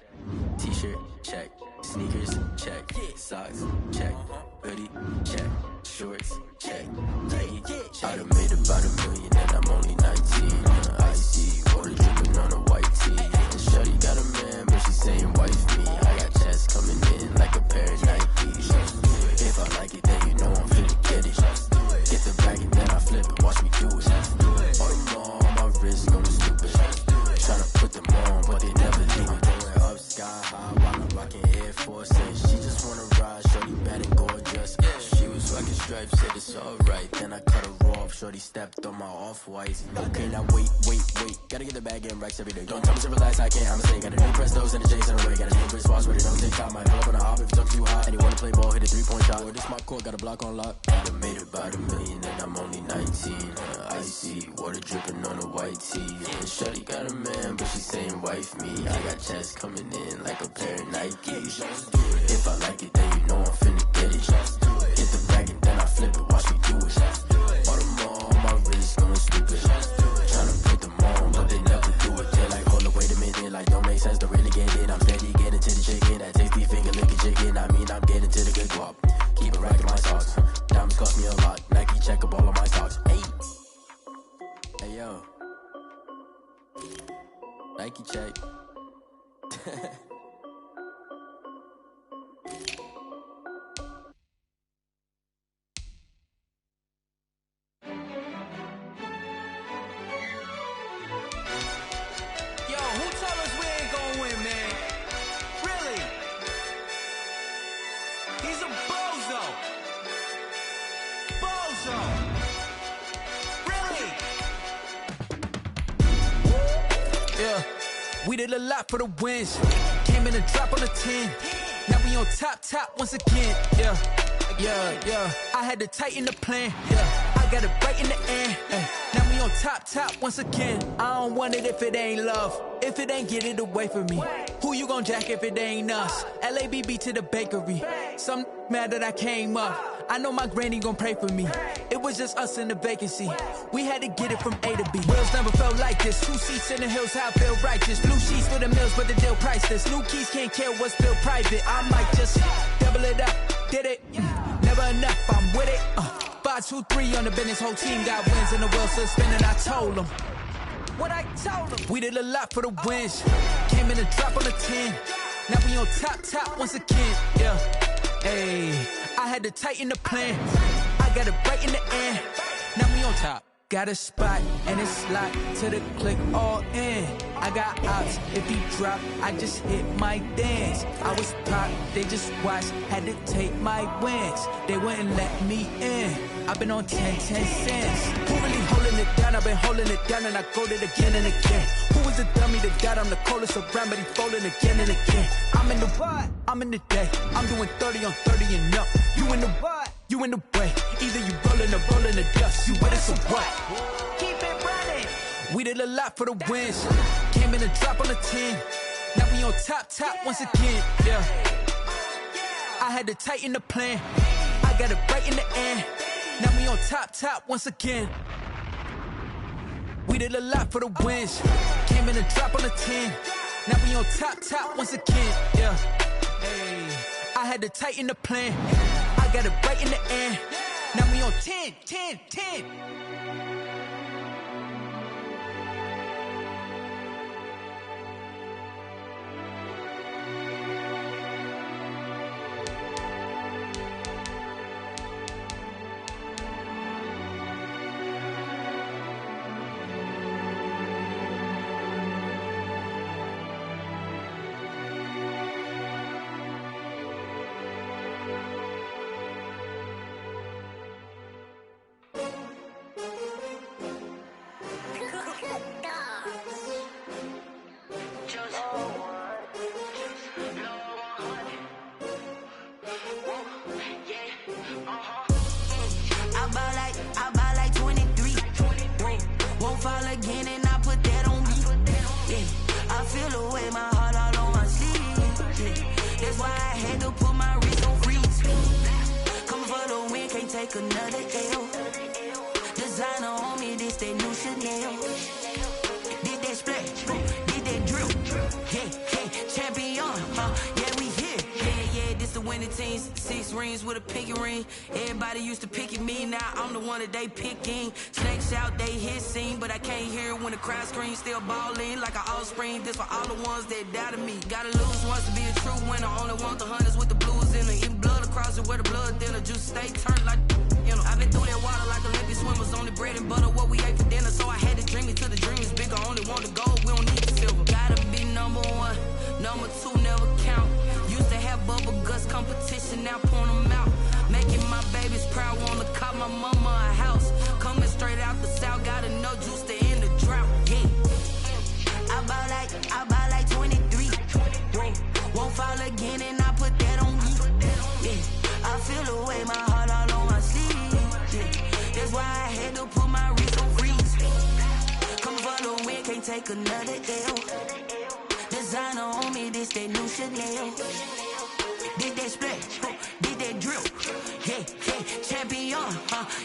S8: T-shirt check. Sneakers check. Socks check. Hoodie check. Shorts check. Nike. I done made about $1 million and I'm only 19. Icy water dripping on a white tee. And shorty got a man, but she saying wife me. I got checks coming in like a pair of Nikes. If I like it, then you know I'm finna get it. Get the bag and then I flip it, watch me do it. All the more on my wrist going stupid. Tryna put them on, but they never leave it. Going up sky high while I'm rocking Air Force. And she just wanna ride, shorty bad and gorgeous. She was rocking stripes, said it's alright. Then I cut her off, shorty stepped on my off-whites. Okay, now wait. Gotta get the bag in racks every day. Don't tell me to relax, I can't, I'ma say. Got a new Prestos and a J's in a way. Got a new wristwatch, but it don't take time. I pull up on a hop if it talks too hot. And you wanna play ball, hit a 3-point shot. Or this my court, got a block on lock. I done made about $1 million and I'm only 19. Icy water dripping on a white tee. And shorty got a man, but she saying wife me. I got checks coming in like a pair of Nikes. If I like it, then you know I'm finna get it. Get the bag and then I flip it, watch me do it. All the more on my wrist going stupid. Tryna put them on, but they never do it. They're like, hold up, wait a minute, like don't make sense, don't really get it. I'm steady getting to the chicken, that tasty finger licking chicken. I mean, I'm getting to the good guap. Keep it racking my socks. Diamonds cost me a lot. Nike check up all of my socks. Hey yo, Nike check.
S5: He's a
S9: Bozo. Really?
S10: Yeah, we did a lot for the wins. Came in a drop on the 10. Now we on top once again. Yeah. I had to tighten the plan. Yeah, I got it right in the end. Now we on top once again. I don't want it if it ain't love. If it ain't, get it away from me. Who you gon' jack if it ain't us? LABB to the bakery. Some mad that I came up. I know my granny gon' pray for me. It was just us in the vacancy. We had to get it from A to B. Wheels never felt like this. 2 seats in the hills, how I feel righteous. Blue sheets for the mills, but the deal priceless. New keys can't care what's still private. I might just double it up. Did it? Never enough, I'm with it. 5, 2, 3 on the business. Whole team got wins and the wheels still spinning. I told them what I told them. We did a lot for the wins. Came in a drop on the 10. Now we on top once again. Yeah. Hey, I had to tighten the plan. I got it right in the end. Now we on top. Got a spot and it's locked to the click all in. I got ops, if he drop, I just hit my dance. I was top, they just watched, had to take my wins. They wouldn't let me in. I've been on 10 cents. Who really holding it down? I've been holding it down and I go it again and again. Who was the dummy that got on the coldest around, but he folding again and again. I'm in the what? I'm in the day. I'm doing 30 on 30 and up. You in the what? You in the way. Either you rolling or rolling the dust. You with it, so what? Keep it running. We did a lot for the wins. Came in a drop on the 10. Now we on top once again. Yeah. I had to tighten the plan. I got it right in the end. Now we on top once again. We did a lot for the wins. Came in a drop on the 10. Now we on top once again. Yeah. Hey, I had to tighten the plan. I got it right in the end. Now we on 10.
S11: Another L. Designer on me, this that new Chanel. Did that splash, did that drill. Yeah, champion, yeah, we here. Yeah, this the winning team. 6 rings with a pinky ring. Everybody used to pick at me, now I'm the one that they picking. Snakes out, they hit scene, but I can't hear when the crowd screams. Still balling like an offspring. This for all the ones that doubted me. Gotta lose once to be a true winner. Only want the hunters with the blues in it. Eating blood across it where the blood dinner. Juice stay turned like. I've been through that water like Olympic swimmers. Only bread and butter, what we ate for dinner. So I had to dream it till the dream is bigger. Only want the gold, we don't need the silver. Gotta be number 1, number 2 never count. Used to have bubble guts competition, now point them out. Making my babies proud, wanna cop my mama a house. Coming straight out the south, gotta know juice to end the drought. Yeah, I buy like 23. Won't fall again and I put that on me. Yeah, I feel the way my heart all on my sleeve. That's why I had to put my wrist on freeze. Come for the win, can't take another L. Designer on me, this that new Chanel. Did that splash, did that drill. Yeah, champion,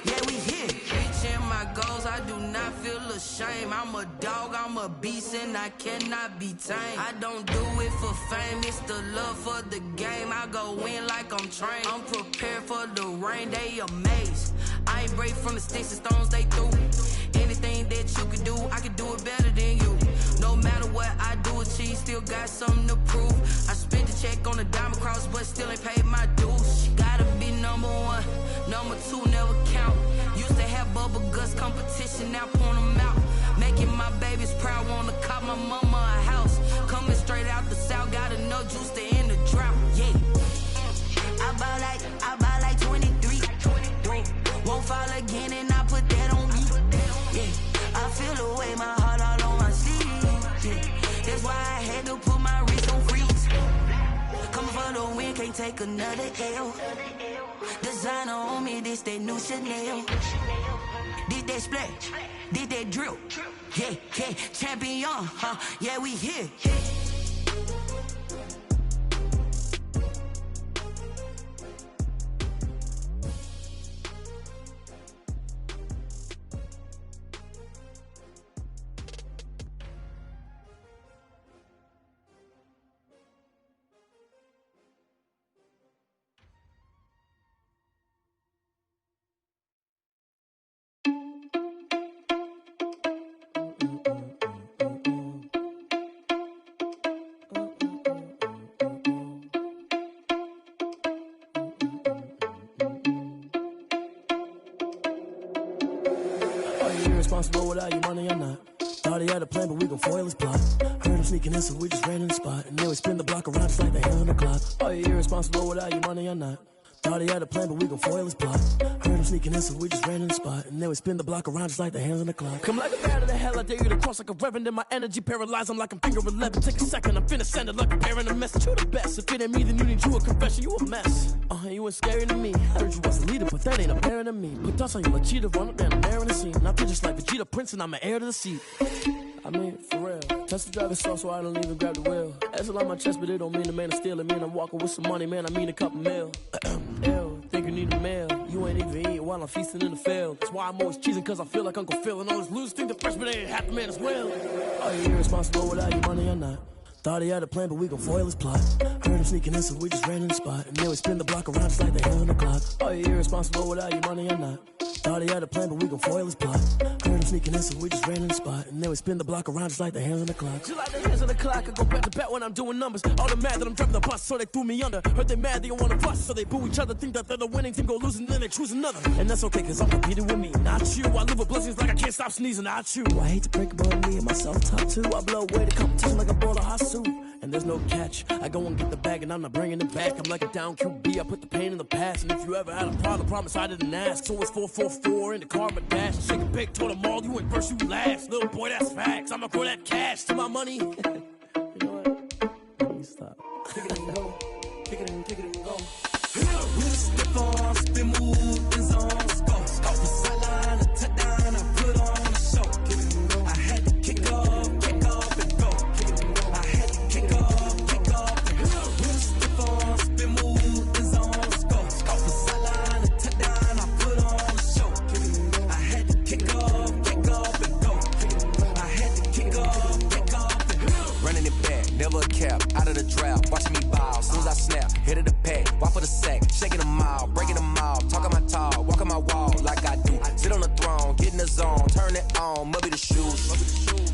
S11: yeah, we here. Reaching my goals, I do not feel ashamed. I'm a dog, I'm a beast, and I cannot be tamed. I don't do it for fame, it's the love for the game. I go in like I'm trained. I'm prepared for the rain, they amazed. I ain't brave from the sticks and stones they threw. Anything that you can do, I can do it better than you. No matter what I do, achieve, still got something to prove. I spent the check on the diamond cross, but still ain't paid my dues. Gotta be number 1, number 2 never count. Used to have bubble guts competition, now point them out. Making my babies proud, wanna cop my mama a house. Coming straight out the south, gotta know juice to end the drought. Yeah, I buy like 23. Won't fall again and I put that on me. Yeah, I feel the way, my heart all on my sleeve. Yeah, that's why I had to put my wrist on freeze. Coming for the win, can't take another L. Designer on me, this that new Chanel. Did that splash, did that drill. Yeah, yeah, champion, huh? Yeah, we here.
S9: Responsible without your money or not. Thought he had a plan, but we gon' foil his plot. Heard him sneaking in, so we just ran in the spot. And then we spin the block around just like the hand on the clock. Are you irresponsible without your money or not? Thought he had a plan, but we gon' foil his plot. Heard him sneaking in, so we just ran in the spot. And then we spin the block around just like the hands on the clock. Come like a bat of the hell, I dare you to cross like a reverend. And my energy paralyzed, I'm like I'm finger 11. Take a second, I'm finna send it like a bearing a message. You the best, if it ain't me, then you need you a confession. You a mess, you ain't scary to me. Heard you was a leader, but that ain't apparent to me. Put dust on you like cheetah, run up down the air in the scene. And I feel just like Vegeta Prince, and I'm an heir to the seat. I mean, for real. Touch the driver's soft, so I don't even grab the wheel. That's on my chest, but it don't mean the man is stealing. Mean I'm walking with some money, man, I mean a couple mil. Ew, think you need a meal. You ain't even eating while I'm feasting in the field. That's why I'm always cheesing, cause I feel like Uncle Phil. And all these losers think the freshman ain't half the man as well. Are you irresponsible without your money or not? Thought he had a plan, but we gon' foil his plot. Heard him sneaking in, so we just ran in the spot. And then we spin the block around just like the hand on the clock. Are you irresponsible without your money or not? Thought he had a plan, but we gon' foil his plot. Heard him sneaking in, so we just ran in the spot. And then we spin the block around just like the hands on the clock. Just like the hands on the clock, I go back to back when I'm doing numbers. All the mad that I'm driving the bus, so they threw me under. Heard they mad, they don't wanna bust, so they boo each other. Think that they're the winning team, go losing, then they choose another. And that's okay, cause I'm competing with me, not you. I live with blessings like I can't stop sneezing, not you. I hate to break it, but me and myself top two. I blow away the competition like a ball of hot soup. And there's no catch. I go and get the bag and I'm not bringing it back. I'm like a down QB, I put the pain in the past. And if you ever had a problem, promise I didn't ask. So it's 444 in the car, my dash. Shake a big, told them all, you ain't first, you last. Little boy, that's facts. I'ma grow that cash to my money. You know what? Let me stop. Kick it and go. Kick it and go.
S5: We'll step on, spin, move, and zones, go. Off the sideline, a touchdown, I put on a show. I had to kick off and go. I had to kick off and go. We'll step on, spin, move, and zones, go. Off the sideline, a touchdown, I put on a show. I had to kick off and go. I had to kick off and go.
S12: Running it back, never a cap, out of the drought, watching me ball, soon as I snap, hit of the pack, walk for the sack, shaking them all, breaking them all, talking my talk, walking my wall like I do, sit on the throne, get in the zone, turn it on, must be the shoes,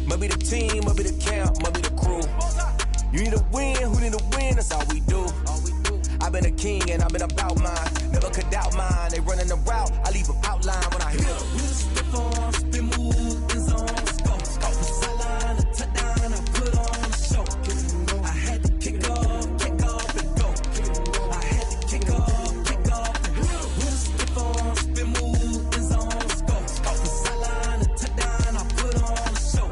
S12: must be the team, must be the camp, must be the crew, you need a win, who need a win, that's all we do, I've been a king and I've been about mine, never could doubt mine, they running the route, I leave them outline when I hit them.
S5: We'll step on, spin, move, and zones, go. Off the sideline, a touchdown, I put on a show. I had to kick off and go. I had to kick off and go. We'll step on, spin, move, and zones, go. Off the sideline, a touchdown, I put on a show.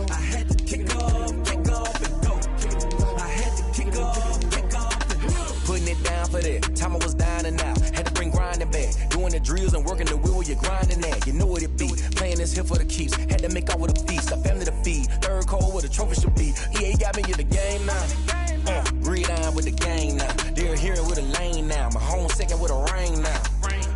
S5: I had to kick off and go. I had to kick off and go.
S12: Putting it down for that, time I was down and out, had to bring grinding back, doing the drills and working the wheel where you're grinding at, you know what it be, playing this here for the keeps, had to make out with a feast, a family to feed, third cold where the trophy should be, EA got me in the game now, read on with the game now, they're hearing with a lane now, my home second with a rain now,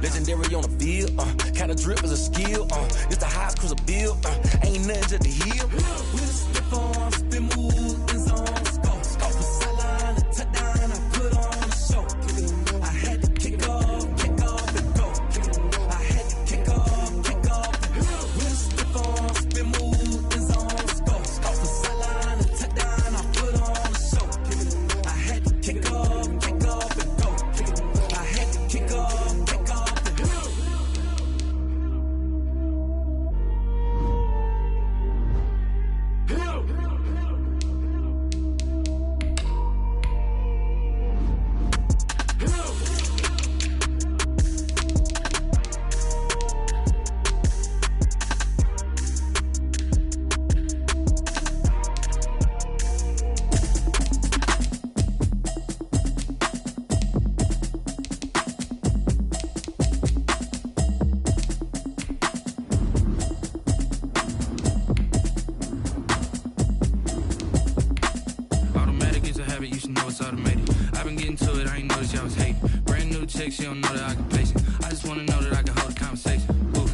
S12: legendary on the field, kind of drip is a skill, it's the highest cruiser bill, ain't nothing just to heal.
S5: We'll step on, spin, move, and zones, go. Off the sideline, a touchdown, I put on a show. I had to kick off and go. I had to kick off and go. We'll step on, spin, move, and zones, go. Off the sideline, a touchdown, I put on a show. I had to kick off and go. I had to kick off and go.
S13: fake, she don't know that I can pace it. I just wanna know that I can hold a conversation. Oof,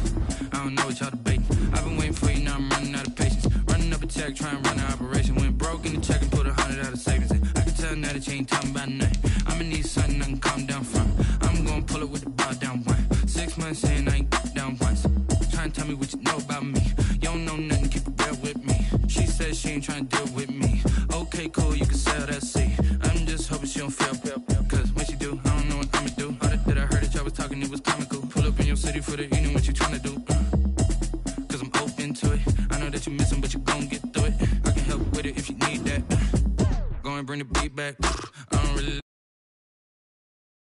S13: I don't know what y'all debating. I've been waiting for you, now I'm running out of patience. Running up a check, trying to run an operation. Went broke in the check and put 100 out of savings in. I can tell now that you ain't talking about nothing. I'ma need something I can calm down from. I'm gonna pull it with the bar down one. 6 months in, I ain't down once. Trying to tell me what you know about me. You don't know nothing, keep it real with me. She said she ain't trying to deal with me. Okay, cool, you can sell that seat. I'm just hoping she don't fail. Cause when she do, I don't know what I'ma do. All that I heard that y'all was talking, it was comical. Pull up in your city for the evening, what you trying to do? Cause I'm open to it. I know that you missing, but you gon' get through it. I can help with it if you need that. Go and bring the beat back.